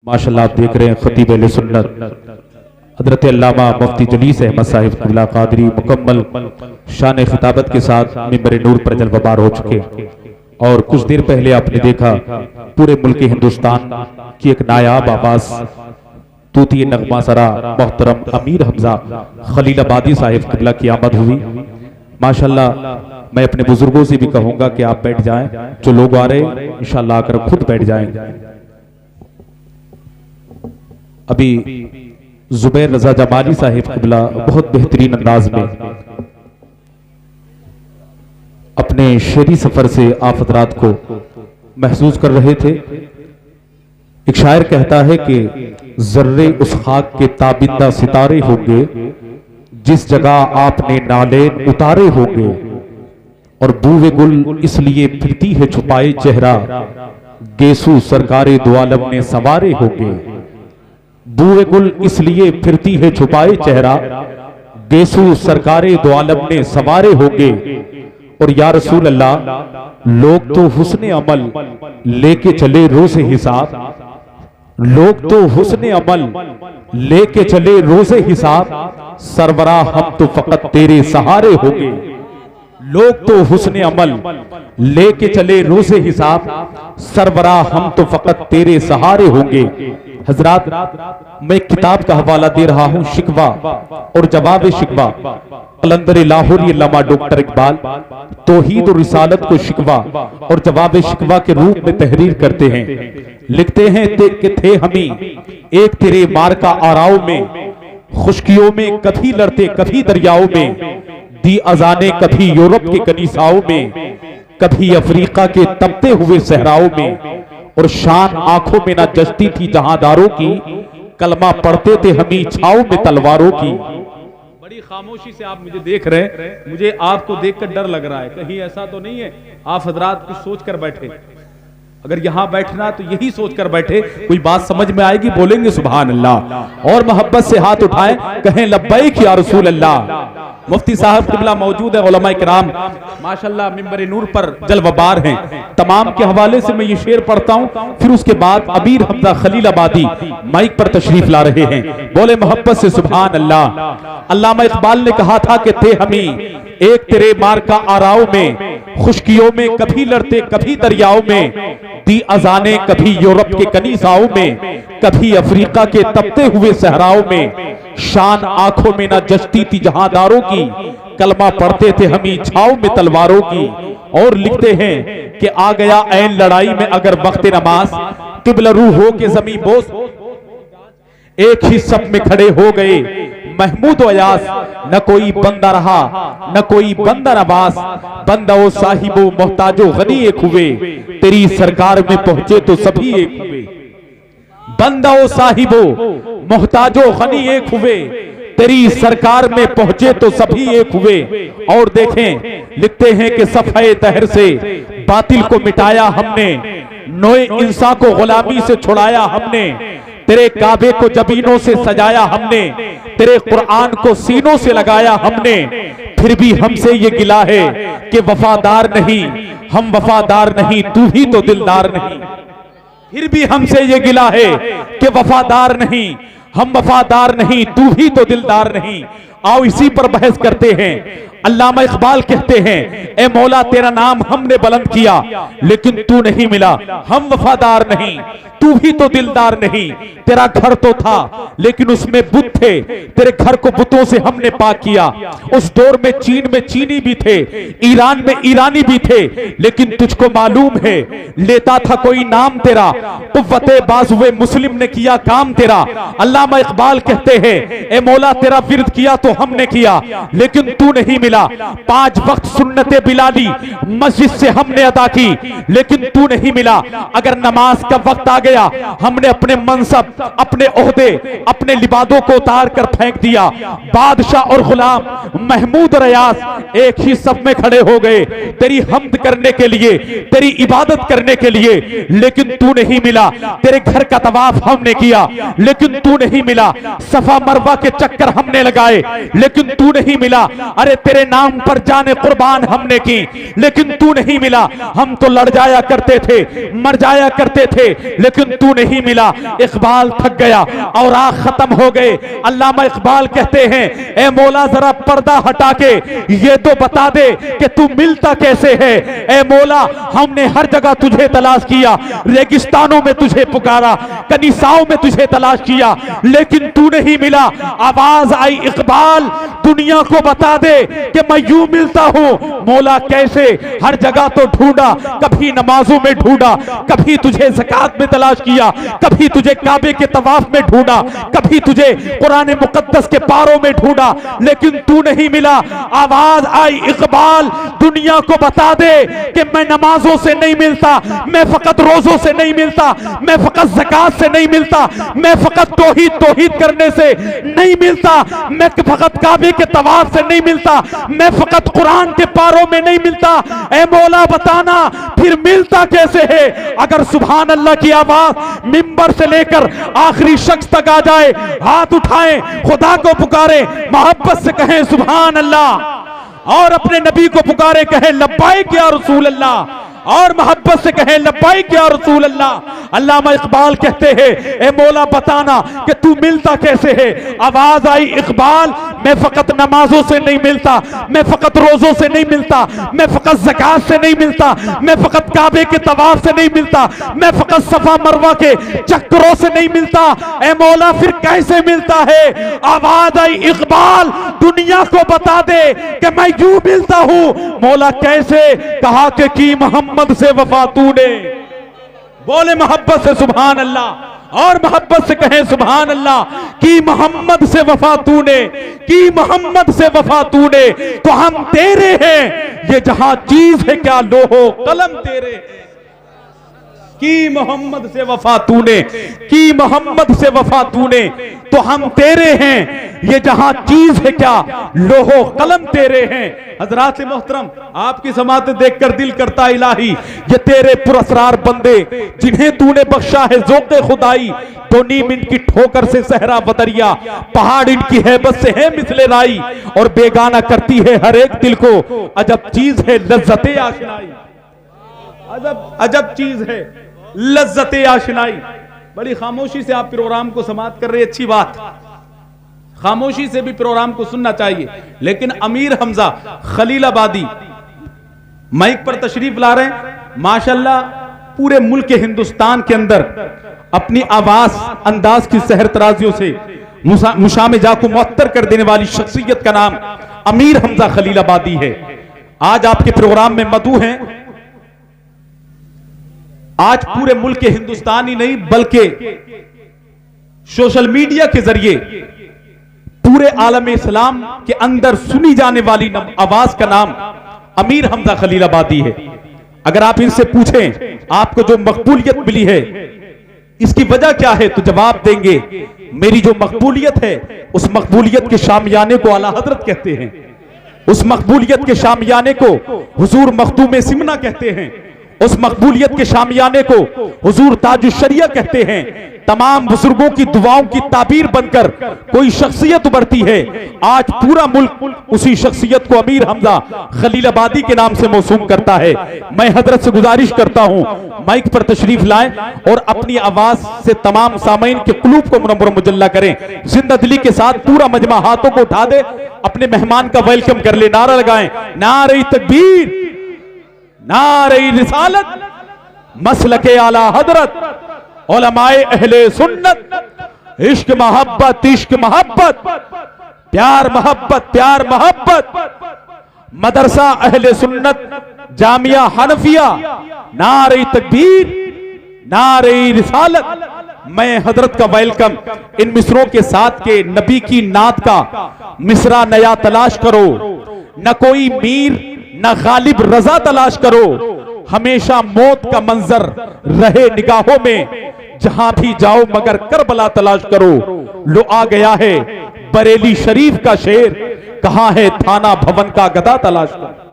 माशाल्लाह आप देख रहे हैं खतीब अहले सुन्नत हजरत अल्लामा मुफ्ती जलीस अहमद साहिब क़िबला क़ादरी मुकम्मल शान खिताबत के साथ मिंबर नूर पर जलवाबार हो चुके। और कुछ देर पहले आपने देखा पूरे मुल्क हिंदुस्तान की एक नायाब आवाज तूती नगमा सरा मोहतरम अमीर हमजा खलीलाबादी साहिब क़िबला की आमद हुई। माशाल्लाह मैं अपने बुजुर्गों से भी कहूंगा कि आप बैठ जाएं, जो लोग आ रहे हैं इंशाअल्लाह आकर खुद बैठ जाएं। अभी जुबैर रजा जमाली साहिब क़िबला बहुत बेहतरीन अंदाज में अपने शेरी सफर से आप हज़रात को महसूस कर रहे थे। एक शायर कहता है कि जर्रे उस खाक के ताबिंदा सितारे होंगे जिस जगह आपने नालेन उतारे होंगे, और बूवे गुल इसलिए फिरती है छुपाए चेहरा गेसू सरकारे दो आलम ने सवारे होंगे। बूवे गुल इसलिए फिरती है छुपाए चेहरा गेसू सरकारे दो आलम ने सवारे होंगे। और या रसूल अल्लाह लोग तो हुस्ने अमल लेके चले रोज़े हिसाब, लोग तो हुस्ने अमल लेके चले रोज़े हिसाब, सरवरा हम तो फकत तेरे सहारे होंगे। लोग तो हुस्ने अमल लेके चले रोज़े हिसाब, सरवरा हम तो फकत तेरे सहारे होंगे। हजरात मैं किताब का हवाला दे रहा हूं, शिकवा और जवाब शिकवा, कलंदर लाहौरी अल्लामा डॉक्टर इकबाल तौहीद और रिसालत को शिकवा और जवाब शिकवा के रूप में तहरीर करते हैं। लिखते हैं कि थे हमी एक तेरे मार का आराव में, खुशकियों में कभी लड़ते कभी दरियाओं में, दी अजाने कभी यूरोप के कनीसाओं में, कभी अफ्रीका के तपते हुए सहराओं में, और शान आंखों में ना जचती थी जहांदारों की, कलमा पढ़ते थे हमी छाव में तलवारों की। बड़ी खामोशी से आप मुझे देख रहे हैं, मुझे आपको देखकर डर लग रहा है, कहीं ऐसा तो नहीं है आप हजरात कुछ सोच कर बैठे। अगर यहां बैठना तो यही सोचकर बैठे, कोई बात समझ में आएगी बोलेंगे सुभान अल्लाह, और मोहब्बत से हाथ उठाएं कहें लब्बैक या रसूल अल्लाह। मुफ्ती साहब क़िबला मौजूद है, उलमा इकराम माशाल्लाह मिंबर नूर पर जलवाबार हैं। तमाम के हवाले से मैं ये शेर पढ़ता हूं, फिर उसके बाद अमीर हमजा खलीलाबादी माइक पर तशरीफ ला रहे हैं। बोले मोहब्बत से सुभान अल्लाह। अल्लामा इकबाल ने कहा था कि थे हमी एक तेरे मार का आराव में, खुशकियों में कभी लड़ते कभी दरियाओं में, दी अजाने कभी यूरोप के कनीसाओं में, कभी अफ्रीका के तपते हुए सहराओं में, शान आंखों में न जचती थी जहांदारों की, कलमा पढ़ते थे हमी छाव में तलवारों की। और लिखते हैं कि आ गया ऐन लड़ाई में अगर वक्त नमाज, किबला रूह हो के जमी बोस एक ही सब में खड़े हो गए महमूद अयास, न कोई बंदा रहा न कोई बंदा नवास, बंदा ओ साहिबो मोहताजो गनी एक हुए, तेरी सरकार में पहुंचे तो सभी एक हुए। बंदा ओ साहिबो मोहताजो गनी एक हुए, तेरी सरकार में पहुंचे तो सभी एक हुए। और देखें लिखते हैं कि सफ़े तहर से बातिल को मिटाया हमने, नोए इंसान को गुलामी से छुड़ाया हमने, तेरे काबे को जबीनों से सजाया हमने, तेरे कुरान को सीनों से लगाया हमने, फिर भी हमसे ये गिला है कि वफादार नहीं, हम वफादार नहीं तू ही तो दिलदार नहीं। फिर भी हमसे ये गिला है कि वफादार नहीं, हम वफादार नहीं तू ही तो दिलदार नहीं। आओ इसी पर बहस करते हैं। अल्लामा इकबाल कहते हैं ए मौला तेरा नाम हमने बुलंद किया लेकिन तू नहीं मिला, हम वफादार नहीं तू ही तो दिलदार नहीं। तेरा घर तो था लेकिन उसमें बुत थे, तेरे घर को बुतों से हमने पाक किया। उस दौर में चीन में चीनी भी थे, ईरान में ईरानी भी थे, लेकिन तुझको मालूम है लेता था कोई नाम तेरा, कुव्वते बाजुए मुस्लिम ने किया काम तेरा। अल्लामा इकबाल कहते हैं ए मौला तेरा विर्द किया तो हमने किया लेकिन तू नहीं मिला। 5 वक्त सुन्नते बिलाली मस्जिद से हमने अदा की लेकिन तू नहीं मिला। अगर नमाज का वक्त आ गया हमने अपने मनसब अपने ओहदे अपने लिबादों को उतार कर फेंक दिया। बादशाह और गुलाम महमूद रियाज एक ही सब में खड़े हो गए तेरी हम्द करने के लिए, तेरी इबादत करने के लिए, लेकिन तू नहीं मिला। तेरे घर का तवाफ हमने किया लेकिन तू नहीं मिला। सफा मरवा के चक्कर हमने लगाए लेकिन तू नहीं मिला। अरे तेरे तेरे नाम पर जाने कुर्बान हमने की, लेकिन तू नहीं मिला। हम तो लड़ जाया करते थे, मर जाया करते थे, लेकिन तू नहीं मिला। इकबाल थक गया और आग खत्म हो गए। अल्लामा इकबाल कहते हैं, ए मौला जरा पर्दा हटा के ये तो बता दे कि तू मिलता कैसे है। ए मौला हमने हर जगह तुझे तलाश किया, रेगिस्तानों में तुझे पुकारा, कनीसाओं में तुझे तलाश किया, लेकिन तू नहीं मिला। आवाज आई, इकबाल दुनिया को बता दे कि मैं यूं मिलता हूं। मौला कैसे? हर जगह तो ढूंढा, कभी नमाजों में ढूंढा, कभी तुझे ज़कात में तलाश किया, कभी तुझे काबे के तवाफ में ढूंढा, कभी तुझे कुरान मुकद्दस के पारों में ढूंढा, लेकिन तू नहीं मिला। आवाज आई, इकबाल दुनिया को बता दे कि मैं नमाजों से नहीं मिलता, मैं फकत रोजों से नहीं मिलता, मैं फकत ज़कात से नहीं मिलता, मैं फकत तौहीद करने से नहीं मिलता, मैं फकत काबे के तवाफ से नहीं मिलता, मैं फकत कुरान के पारों में नहीं मिलता। ए मौला बताना फिर मिलता कैसे है? अगर सुभान अल्लाह की आवाज मिंबर से लेकर आखिरी शख्स तक आ जाए, हाथ उठाएं, खुदा को पुकारें, मोहब्बत से कहें सुभान अल्लाह, और अपने नबी को पुकारे, कहें लब्बाइक या रसूल अल्लाह, और मोहब्बत से कहें लब्बाइक या रसूल अल्लाह। अल्लामा इकबाल कहते हैं, ए मौला बताना कि तू मिलता कैसे है? आवाज आई, इकबाल मैं फकत नमाजों से नहीं मिलता, मैं फकत रोजों से नहीं मिलता, मैं फकत ज़कात से नहीं मिलता, मैं फकत काबे के तवाफ से नहीं मिलता, मैं फकत सफा मरवा के चक्करों से नहीं मिलता। ए मौला फिर कैसे मिलता है? आवाज आई, इकबाल दुनिया को बता दे कि मैं यूं मिलता हूं। मौला कैसे? कहा कि की मोहम्मद से वफा तूने। बोले मोहब्बत से सुभान अल्लाह, और मोहब्बत से कहें सुभान अल्लाह। की मोहम्मद से वफा तूने, की मोहम्मद से वफा तूने, तो हम तेरे हैं, ये जहां चीज है क्या लोहो कलम तेरे। की मोहम्मद से वफा तूने, की मोहम्मद से वफा तूने, तो हम तेरे हैं, ये जहां चीज है क्या लोहो कलम तेरे हैं। हजरात मोहतरम, आपकी समात देखकर दिल करता इलाही, ये तेरे पुरस्रार बंदे जिन्हें तूने बख्शा है ज़ौक़े खुदाई, तो नीम इनकी ठोकर से सहरा बदरिया, पहाड़ इनकी हैबत से है मिसले राई, और बेगाना करती है हर एक दिल को, अजब चीज है लज्जते आशनाई। अजब अजब चीज है लज्जते आशनाई। बड़ी खामोशी से आप प्रोग्राम को समाप्त कर रहे, अच्छी बात, खामोशी से भी प्रोग्राम को सुनना चाहिए। लेकिन अमीर हमजा खलीलाबादी माइक पर तशरीफ ला रहे हैं, माशाल्लाह पूरे मुल्क हिंदुस्तान के अंदर अपनी आवाज अंदाज की सहर तराजियों से मुशामिजा को मुअत्तर कर देने वाली शख्सियत का नाम अमीर हमजा खलीलाबादी है। आज आपके प्रोग्राम में मदू हैं। आज पूरे मुल्क के हिंदुस्तान ही नहीं बल्कि सोशल मीडिया के जरिए पूरे आलम इस्लाम के अंदर सुनी जाने वाली आवाज का नाम अमीर हमजा खलीलाबादी है। अगर आप इनसे पूछें आपको जो मकबूलियत मिली है इसकी वजह क्या है, तो जवाब देंगे मेरी जो मकबूलियत है उस मकबूलियत के शामियाने को आला हजरत कहते हैं, उस मकबूलियत के शामियाने को हुजूर मखदूम सिमना कहते हैं, उस मकबूलियत के शामियाने को हुजूर ताजुश शरिया कहते हैं। तमाम बुजुर्गों की दुआओं की ताबीर बनकर कोई शख्सियत उभरती है। आज पूरा मुल्क उसी शख्सियत को अमीर हमजा खलीलाबादी के नाम से मौसूम करता है। मैं हजरत से गुजारिश करता हूं माइक पर तशरीफ लाएं और अपनी आवाज से तमाम सामीन के कुलूब को मुनव्वर मुजल्ला करें। जिंदा दिली के साथ पूरा मजमा हाथों को उठा दे, अपने मेहमान का वेलकम कर ले, नारा लगाएं, नारे तकबीर, नारे रिसालत, मसलके आला हजरत, उलमाए अहले सुन्नत, इश्क मोहब्बत, इश्क मोहब्बत, प्यार मोहब्बत, प्यार मोहब्बत, मदरसा अहले सुन्नत, जामिया हनफिया, नारे तकबीर, नारे रिसालत। मैं हजरत का वेलकम इन मिसरों के साथ के नबी की नात का मिसरा नया तलाश करो, न कोई मीर न गालिब रजा तलाश करो, हमेशा मौत का मंजर रहे निगाहों में, जहां भी जाओ मगर करबला तलाश करो। लो आ गया है बरेली शरीफ का शेर, कहां है थाना भवन का गदा तलाश करो।